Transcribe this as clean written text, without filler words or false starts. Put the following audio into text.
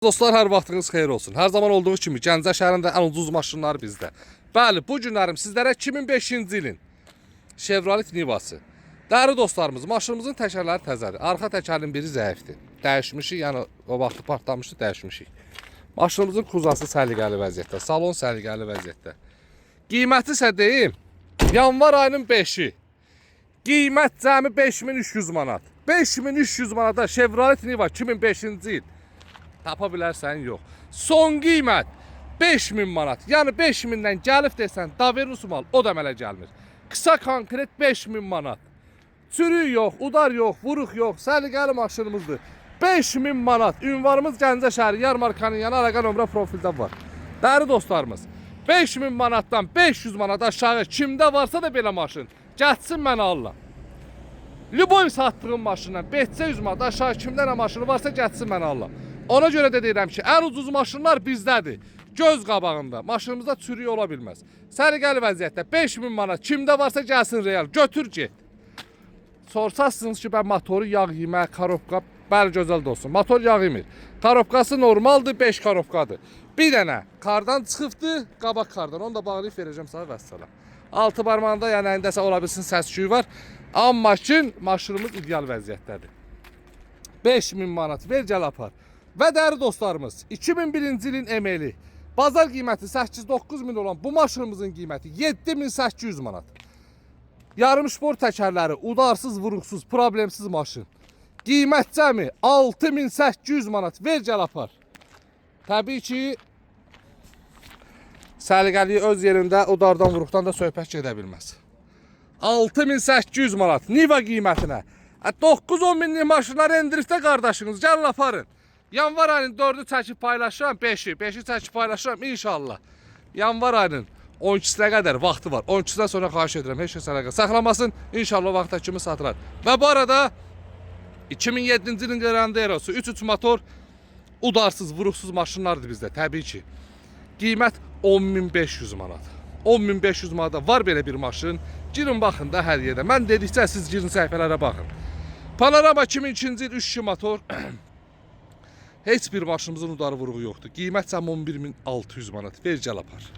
Dostlar, hər vaxtınız xeyir olsun. Hər zaman olduğu kimi Gəncə şəhərində ən ucuz maşınlar bizdə. Bəli, bu günlərim sizlərə 2005-ci ilin Chevrolet Nivası. Dəyərli dostlarımız, maşınımızın təkərləri təzədir. Arxa təkərin biri zəifdir. Dəyişmişik, yəni o vaxtı partlamışdı, dəyişmişik. Maşınımızın kuzası səliqəli vəziyyətdə, salon səliqəli vəziyyətdə. Qiyməti isə deyim, yanvar ayının 5-i. Qiymət cəmi 5300 manat. 5300 manata Chevrolet Niva 2005-ci il. Tapa bilərsən, yox. Son qiymət 5000 manat. Yəni 5000-dən gəlib desən, davernus mal, o da mələ gəlmir. Qısa konkret 5000 manat. Çürük yox, udar yox, vuruq yox, səliqəli maşınımızdır. 5000 manat. Ünvanımız Gəncə şəhəri, yarmarkanın yanı, əlaqə nömrə profildə var. Dəyərli dostlarımız, 5000 manatdan 500 manat aşağı kimdə varsa da belə maşın, gəlsin mənə Allah. Lüboy satdığım maşından 500 manat aşağı kimdə nə maşını varsa gəlsin mənə Allah. Ona görə də deyirəm ki, ən ucuz maşınlar bizdədir. Göz qabağında. Maşınımızda çürük ola bilməz. Səliqəli vəziyyətdə 5000 manat kimdə varsa gəlsin real. Götür get. Sorsasınız ki, ben motoru yağ yemə, karobka, bəli gözəl dostum. Motor yağ yemir. Karobkası normaldır, 5 karobkadır. Bir dənə kardan çıxıbdır, qabaq kardan. Onu da bağlayıb verəcəm sana vəssalam. Altı barmağında yəni əndəsə ola bilsin səs-küyü var. Amma ki, maşınımız ideal vəziyyətdədir. 5000 manat ver gəl apar. Və dəyərli dostlarımız, 2001-ci ilin emeli, bazar qiyməti 8-9 min olan bu maşınımızın qiyməti 7800 manat. Yarım spor təkərləri, udarsız, vuruqsuz, problemsiz maşın. Qiymət cəmi 6800 manat, ver gəl apar. Təbii ki, səliqəliyi öz yerində, udardan, vuruqdan da söhbət gedə bilməz. 6800 manat, Niva qiymətinə. 9-10 minlik maşınlar endirikdə qardaşınız, gəlin aparın. Yanvar ayının 4'ü çəkib paylaşıram, 5'i çəkib paylaşıram inşallah. Yanvar ayının 12'sinə qədər vaxtı var. 12'sindən sonra xahiş edirəm, heç kəs əlaqə saxlamasın. İnşallah vaxta kimi satılar. Və bu arada 2007-ci ilin Granderosu 3.3 motor udarsız, vuruqsuz maşınlardır bizdə təbii ki. Qiymət 10.500 manat. 10.500 manata var belə bir maşın. Girin baxın da hər yerdə. Mən dedikcə siz girin səhifələrə baxın. Panorama 2002-ci il 3.2 motor. Heç bir maşınımızın udarı vuruğu yoxdur. Qiymət cəm 11.600 manat. Ver gəl apar.